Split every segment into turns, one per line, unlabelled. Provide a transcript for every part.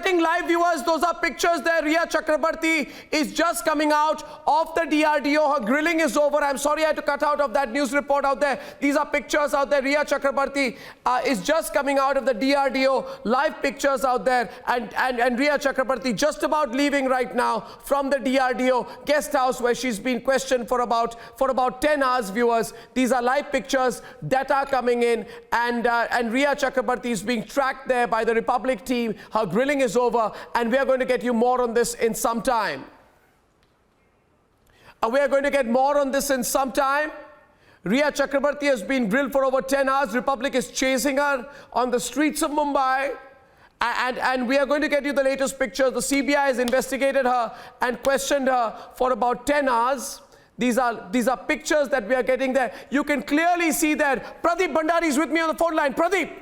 cutting live, viewers. Those are pictures there. Riya Chakrabarti is just coming out of the DRDO. Her grilling is over. I'm sorry I had to cut out of that news report out there. These are pictures out there. Riya Chakrabarti is just coming out of the DRDO. Live pictures out there. And Riya Chakrabarti just about leaving right now from the DRDO guest house where she's been questioned for about 10 hours, viewers. These are live pictures that are coming in, and Riya Chakrabarti is being tracked there by the Republic team. Her grilling is over, and we are going to get you more on this in some time. We are going to get more on this in some time. Riya Chakrabarti has been grilled for over 10 hours. Republic is chasing her on the streets of Mumbai. And we are going to get you the latest pictures. The CBI has investigated her and questioned her for about 10 hours. These are pictures that we are getting there. You can clearly see that. Pradeep Bhandari is with me on the phone line. Pradeep.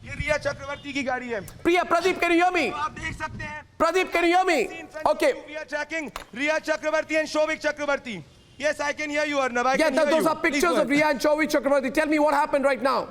ये रिया चक्रवर्ती की गाड़ी है.
Pradeep, can you hear me?
आप देख सकते हैं.
Pradeep, can you hear me? Okay.
We are tracking Riya Chakrabarti and Shobik Chakrabarti. Yes, I can hear you, Arnab. I can
Yeah,
hear you.
those are pictures of Riya and Shobik Chakrabarti. Tell me what happened right now.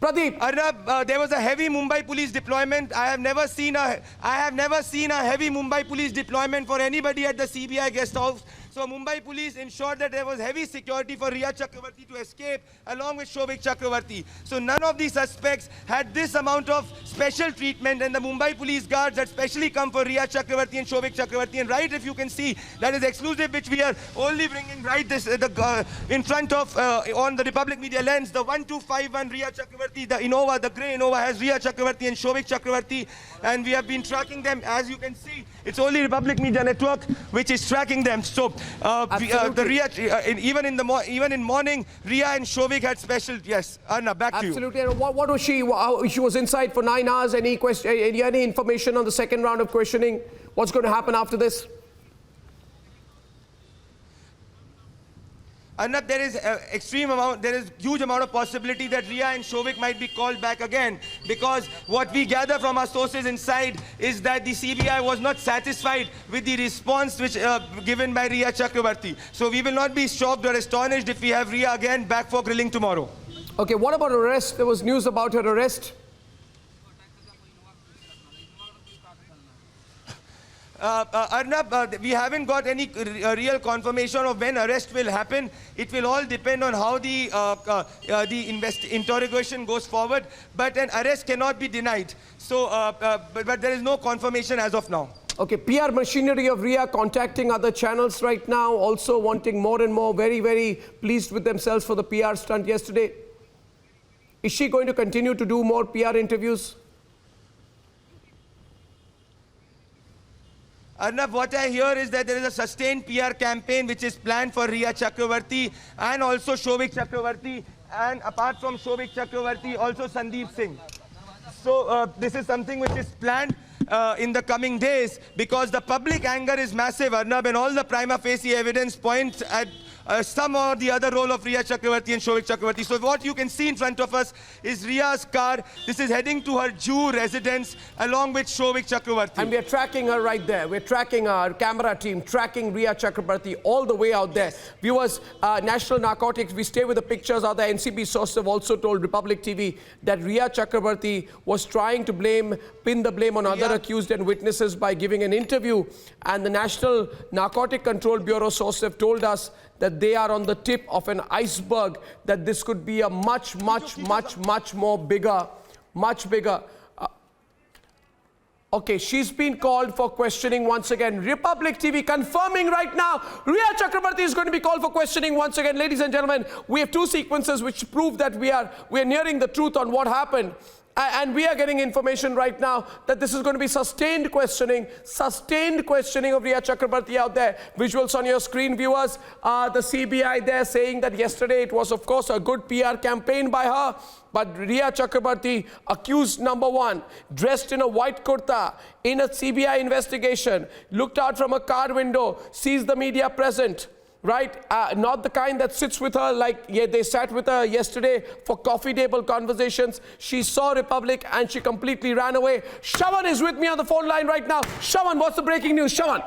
Pradeep.
Arnab, there was a heavy Mumbai police deployment. I have never seen a heavy Mumbai police deployment for anybody at the CBI guest house. So Mumbai police ensured that there was heavy security for Riya Chakrabarti to escape along with Shobik Chakrabarti. So none of the suspects had this amount of special treatment, and the Mumbai police guards had specially come for Riya Chakrabarti and Shobik Chakrabarti. And right, if you can see, that is exclusive, which we are only bringing right this in front of on the Republic Media lens. The 1251 Riya Chakrabarti, the Innova, the grey Innova has Riya Chakrabarti and Shobik Chakrabarti, and we have been tracking them. As you can see, it's only Republic Media Network which is tracking them. So the Riya, even in morning, Riya and Shobik had special. Yes, Arna, back to you.
Absolutely. And what was she? She was inside for 9 hours. Any information on the second round of questioning? What's going to happen after this?
Arnab, there is huge amount of possibility that Riya and Shobik might be called back again, because what we gather from our sources inside is that the CBI was not satisfied with the response which given by Riya Chakrabarti. So we will not be shocked or astonished if we have Riya again back for grilling tomorrow.
Okay, what about arrest? There was news about her arrest.
Arnab, we haven't got any real confirmation of when arrest will happen. It will all depend on how the interrogation goes forward. But an arrest cannot be denied. So, but there is no confirmation as of now.
Okay, PR machinery of Riya contacting other channels right now, also wanting more and more, very, very pleased with themselves for the PR stunt yesterday. Is she going to continue to do more PR interviews?
Arnab, what I hear is that there is a sustained PR campaign which is planned for Riya Chakrabarti and also Shobik Chakrabarti, and apart from Shobik Chakrabarti, also Sandeep Singh. So this is something which is planned in the coming days, because the public anger is massive, Arnab, and all the prima facie evidence points at some or the other role of Riya Chakrabarti and Shobik Chakrabarti. So what you can see in front of us is Riya's car. This is heading to her Juhu residence along with Shobik Chakrabarti.
And we are tracking her right there. We're tracking our camera team, tracking Riya Chakrabarti all the way out there. Viewers, National Narcotics, we stay with the pictures out there. NCB sources have also told Republic TV that Riya Chakrabarti was trying to pin the blame on other accused and witnesses by giving an interview. And the National Narcotic Control Bureau sources have told us that they are on the tip of an iceberg, that this could be a much more bigger, much bigger. Okay, she's been called for questioning once again. Republic TV confirming right now, Riya Chakrabarti is going to be called for questioning once again. Ladies and gentlemen, we have two sequences which prove that we are nearing the truth on what happened. And we are getting information right now that this is going to be sustained questioning of Riya Chakrabarti out there. Visuals on your screen, viewers. The CBI there saying that yesterday it was, of course, a good PR campaign by her. But Riya Chakrabarti, accused number one, dressed in a white kurta, in a CBI investigation, looked out from a car window, sees the media present. Right? Not the kind that sits with her like they sat with her yesterday for coffee table conversations. She saw Republic and she completely ran away. Shawan is with me on the phone line right now. Shawan, what's the breaking news? Shawan.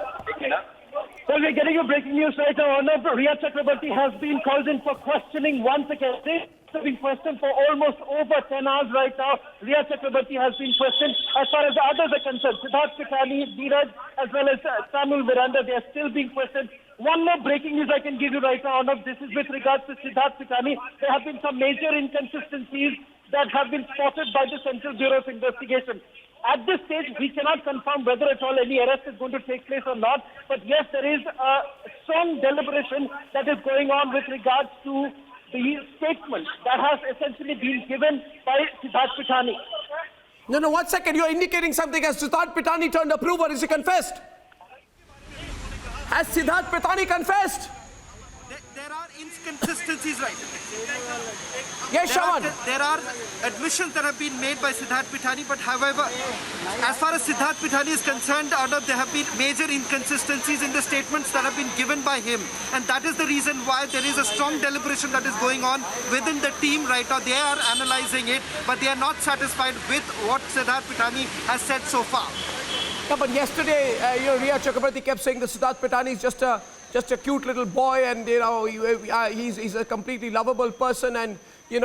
Well, we're getting you breaking news right now. Riya Chakrabarti has been called in for questioning once again.
being questioned for almost over 10 hours right now. Riya Chakrabarti has been questioned. As far as the others are concerned, Siddharth Pitani, Dheeraj, as well as Samuel Miranda, they are still being questioned. One more breaking news I can give you right now, Arnav. This is with regards to Siddharth Pitani. There have been some major inconsistencies that have been spotted by the Central Bureau of Investigation. At this stage, we cannot confirm whether at all any arrest is going to take place or not. But yes, there is a strong deliberation that is going on with regards to the statement that has essentially been given by Siddharth Pitani.
No, 1 second. You're indicating something. Has Siddharth Pitani turned a proof or is he confessed? Has Siddharth Pitani confessed?
There are inconsistencies, right?
Yes, Shravan.
There are admissions that have been made by Siddharth Pitani, but however, as far as Siddharth Pitani is concerned, there have been major inconsistencies in the statements that have been given by him. And that is the reason why there is a strong deliberation that is going on within the team right now. They are analyzing it, but they are not satisfied with what Siddharth Pitani has said so far.
No, but yesterday, Riya Chakrabarti kept saying that Siddharth Pitani is just a cute little boy, and he's a completely lovable person, and he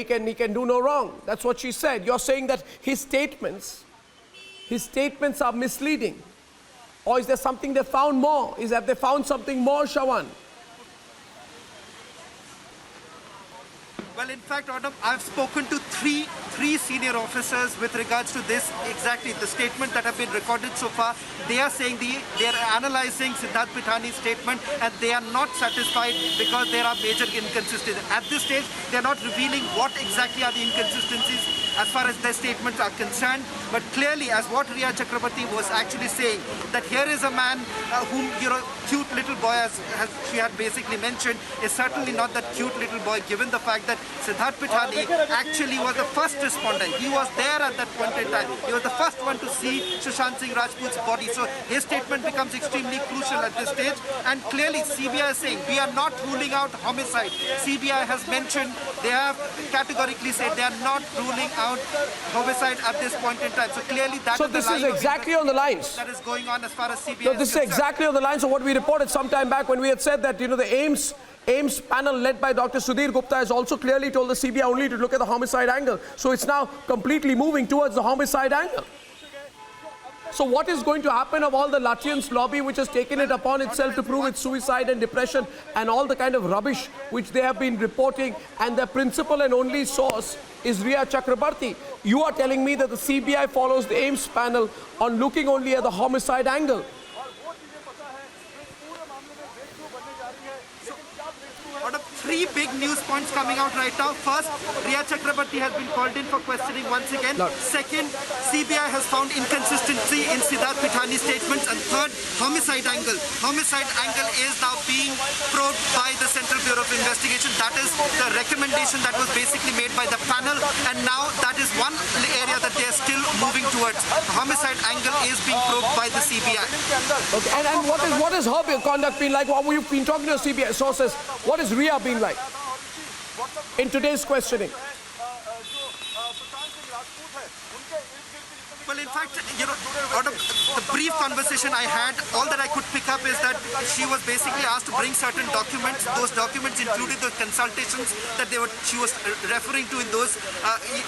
can do no wrong. That's what she said. You're saying that his statements are misleading, or is there something they found more? Have they found something more, Shravan?
Well, in fact, Arnav, I've spoken to three senior officers with regards to this, exactly the statement that have been recorded so far. They are saying they are analyzing Siddharth Pitani's statement and they are not satisfied because there are major inconsistencies. At this stage, they are not revealing what exactly are the inconsistencies as far as their statements are concerned. But clearly, as what Riya Chakrabarti was actually saying, that here is a man whom, cute little boy, as she had basically mentioned, is certainly not that cute little boy, given the fact that Siddharth Pitani actually was the first responder. He was there at that point in time. He was the first one to see Sushant Singh Rajput's body. So his statement becomes extremely crucial at this stage. And clearly CBI is saying, we are not ruling out homicide. CBI has mentioned, they have categorically said they are not ruling out homicide at this point in time. So clearly that
So this is exactly on the lines.
that is going on as far as CBI
So
is
this is
concerned.
exactly on the lines of what we reported some time back when we had said that, the AIMS panel led by Dr. Sudhir Gupta has also clearly told the CBI only to look at the homicide angle. So it's now completely moving towards the homicide angle. So what is going to happen of all the Lutyens lobby which has taken it upon itself to prove it's suicide and depression and all the kind of rubbish which they have been reporting, and their principal and only source is Riya Chakrabarti? You are telling me that the CBI follows the AIMS panel on looking only at the homicide angle.
Out of three big news points coming out right now. First, Riya Chakrabarti has been called in for questioning once again.
No.
Second, CBI has found inconsistency in Siddharth Pitani's statements. And third, homicide angle. Homicide angle is now being probed by the Central Bureau of Investigation. That is the recommendation that was basically made by the panel. And now that is one area that they are still moving towards. The homicide angle is being probed by the CBI.
Okay, and what is her conduct been like? What we've been talking to CBI sources. What is Riya been like in today's questioning?
Well, in fact, out of the brief conversation I had, all that I could pick up is that she was basically asked to bring certain documents. Those documents included the consultations that she was referring to in those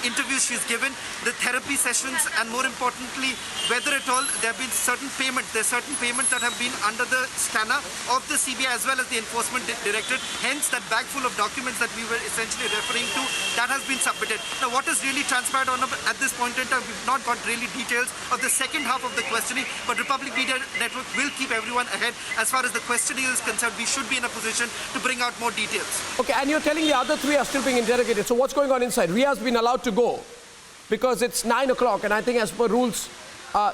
interviews she's given, the therapy sessions, and more importantly, whether at all there have been certain payments. There are certain payments that have been under the scanner of the CBI as well as the Enforcement Directorate. Hence, that bag full of documents that we were essentially referring to, that has been submitted. Now, what has really transpired at this point in time, we've not got really details of the second half of the questioning, but Republic Media Network will keep everyone ahead. As far as the questioning is concerned, we should be in a position to bring out more details.
Okay, and you're telling the other three are still being interrogated. So what's going on inside? Riya's been allowed to go because it's 9 o'clock, and I think as per rules,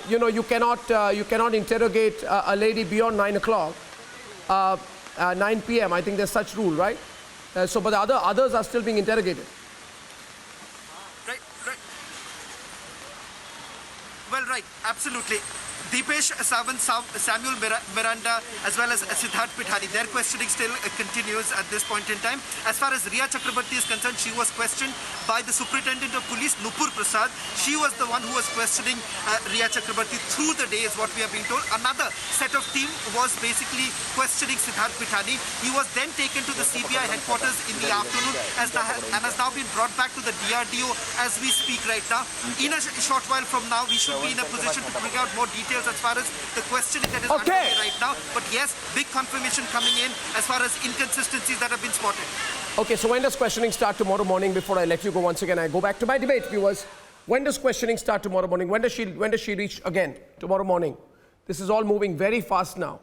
you cannot interrogate a lady beyond 9 o'clock, 9 p.m. I think there's such rule, right? But the others are still being interrogated.
Right. Well, right, absolutely. Deepesh Sawant, Samuel Miranda, as well as Siddharth Pitani, their questioning still continues at this point in time. As far as Riya Chakrabarti is concerned, she was questioned by the Superintendent of Police, Nupur Prasad. She was the one who was questioning Riya Chakrabarti through the day, is what we have been told. Another set of team was basically questioning Siddharth Pithani. He was then taken to the CBI headquarters in the afternoon and has now been brought back to the DRDO as we speak right now. In a short while from now, we should be in a position to bring out more details as far as the questioning that is underway right now. But yes, big confirmation coming in as far as inconsistencies that have been spotted.
Okay, so when does questioning start tomorrow morning? Before I let you go once again, I go back to my debate, viewers. When does questioning start tomorrow morning? When does she reach again tomorrow morning? This is all moving very fast now.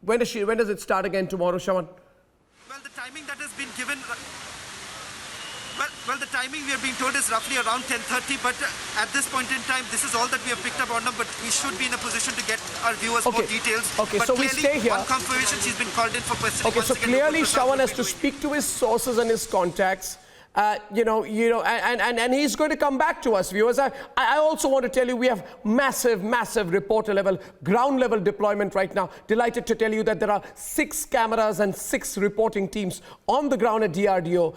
When does it start again tomorrow, Shaman?
Well, the timing that has been given. Well, the timing we are being told is roughly around 10:30, but at this point in time, this is all that we have picked up on them, but we should be in a position to get our viewers more details.
Okay,
but
so we stay here.
On confirmation, she's been called in for questioning.
Okay, so clearly Shravan has to speak to his sources and his contacts. And he's going to come back to us, viewers. I also want to tell you we have massive reporter level, ground level deployment right now. Delighted to tell you that there are 6 cameras and 6 reporting teams on the ground at DRDO.